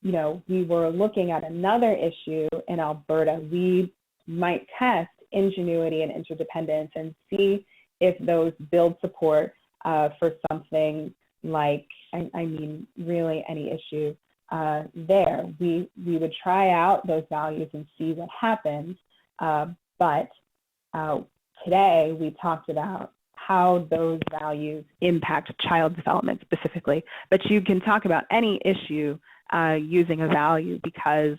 we were looking at another issue in Alberta, we might test ingenuity and interdependence and see if those build support for something like, I mean, really any issue there. We would try out those values and see what happens. But today we talked about how those values impact child development specifically. But you can talk about any issue using a value, because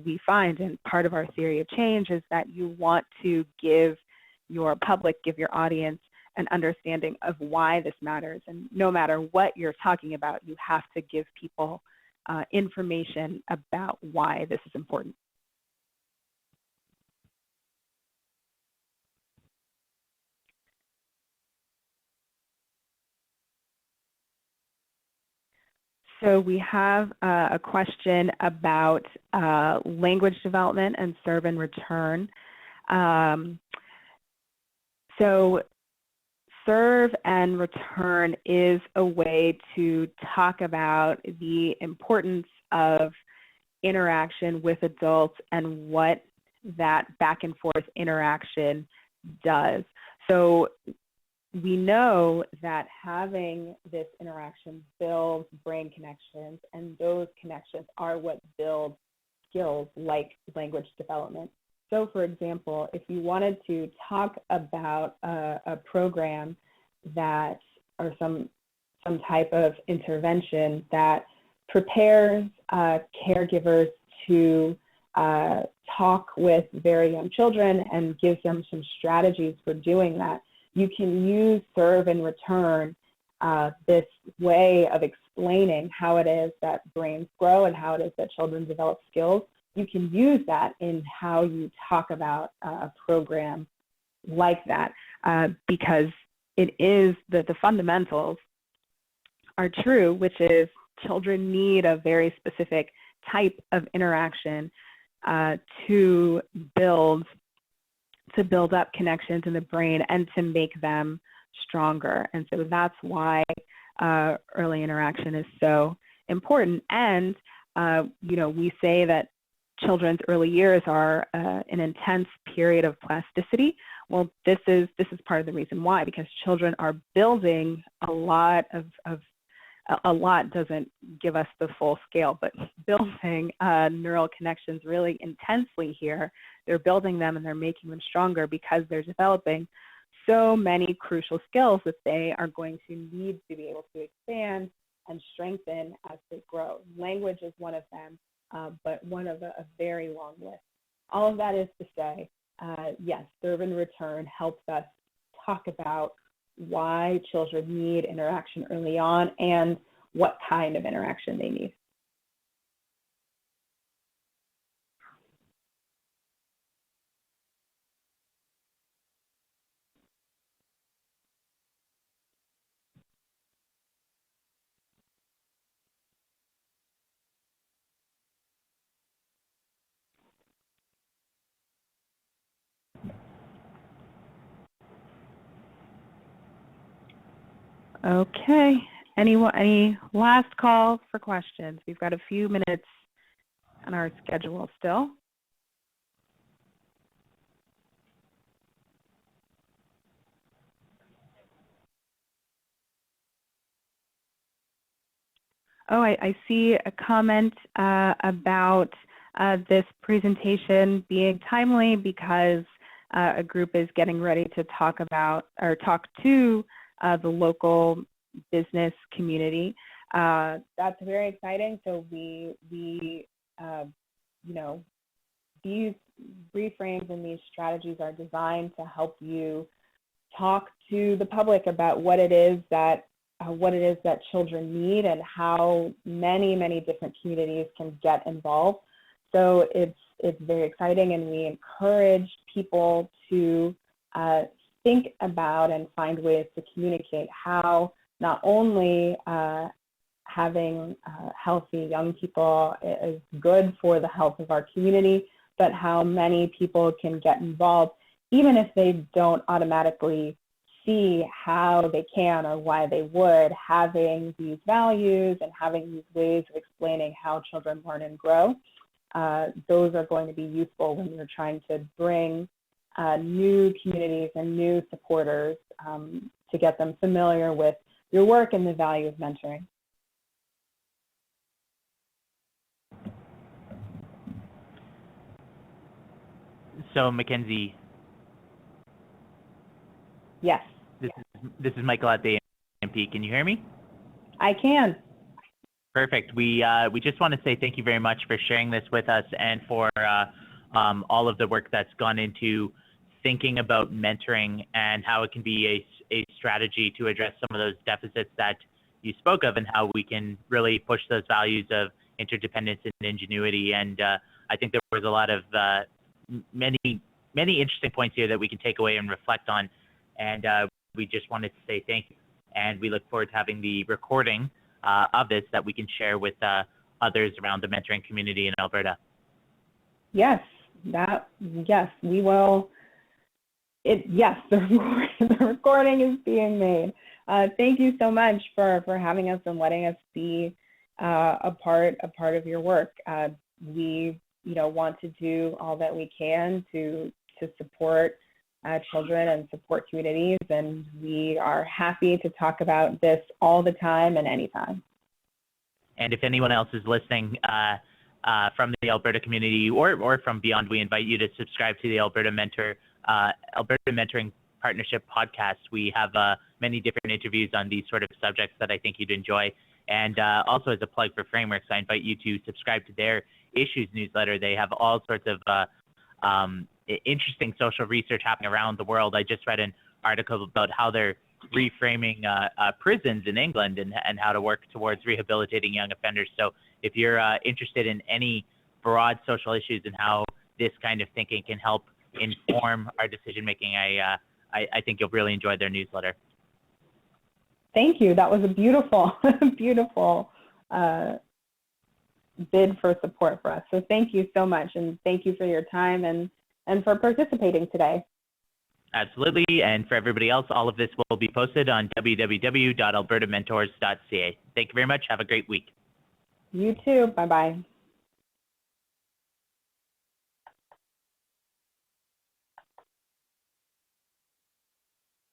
we find, and part of our theory of change is that you want to give your public, give your audience an understanding of why this matters. And no matter what you're talking about, you have to give people information about why this is important. So we have a question about language development and serve and return. So serve and return is a way to talk about the importance of interaction with adults and what that back and forth interaction does. So we know that having this interaction builds brain connections, and those connections are what build skills like language development. So for example, if you wanted to talk about a program that, or some type of intervention that prepares caregivers to talk with very young children and gives them some strategies for doing that, you can use serve and return, this way of explaining how it is that brains grow and how it is that children develop skills. You can use that in how you talk about a program like that, because it is the fundamentals are true, which is children need a very specific type of interaction to build up connections in the brain and to make them stronger. And so that's why early interaction is so important. And we say that children's early years are an intense period of plasticity. Well, this is part of the reason why, because children are building a lot a lot doesn't give us the full scale, but building neural connections really intensely here. They're building them and they're making them stronger because they're developing so many crucial skills that they are going to need to be able to expand and strengthen as they grow. Language is one of them, but one of a very long list. All of that is to say, yes, Serve and Return helps us talk about why children need interaction early on and what kind of interaction they need. Okay, any last call for questions? We've got a few minutes on our schedule still. Oh, I see a comment about this presentation being timely because a group is getting ready to talk to the local business community. That's very exciting. So we you know, these reframes and these strategies are designed to help you talk to the public about what it is that children need and how many different communities can get involved. So it's very exciting, and we encourage people to think about and find ways to communicate how not only having healthy young people is good for the health of our community, but how many people can get involved, even if they don't automatically see how they can or why they would. Having these values and having these ways of explaining how children learn and grow, those are going to be useful when you're trying to bring new communities and new supporters to get them familiar with your work and the value of mentoring. So Mackenzie. Yes. This is Michael at the MP. Can you hear me? I can. Perfect. We just want to say thank you very much for sharing this with us and for all of the work that's gone into thinking about mentoring and how it can be a strategy to address some of those deficits that you spoke of, and how we can really push those values of interdependence and ingenuity. And I think there was a lot of many interesting points here that we can take away and reflect on. And we just wanted to say thank you. And we look forward to having the recording of this that we can share with others around the mentoring community in Alberta. Yes, we will. Yes, the recording is being made. Thank you so much for having us and letting us be a part of your work. We want to do all that we can to support children and support communities, and we are happy to talk about this all the time and anytime. And if anyone else is listening from the Alberta community or from beyond, we invite you to subscribe to the Alberta Mentoring Partnership podcast. We have many different interviews on these sort of subjects that I think you'd enjoy. And also, as a plug for Frameworks, I invite you to subscribe to their issues newsletter. They have all sorts of interesting social research happening around the world. I just read an article about how they're reframing prisons in England and how to work towards rehabilitating young offenders. So if you're interested in any broad social issues and how this kind of thinking can help inform our decision making, I think you'll really enjoy their newsletter. Thank you. That was a beautiful, beautiful bid for support for us. So thank you so much, and thank you for your time and for participating today. Absolutely. And for everybody else, all of this will be posted on www.albertamentors.ca. Thank you very much. Have a great week. You too. Bye-bye.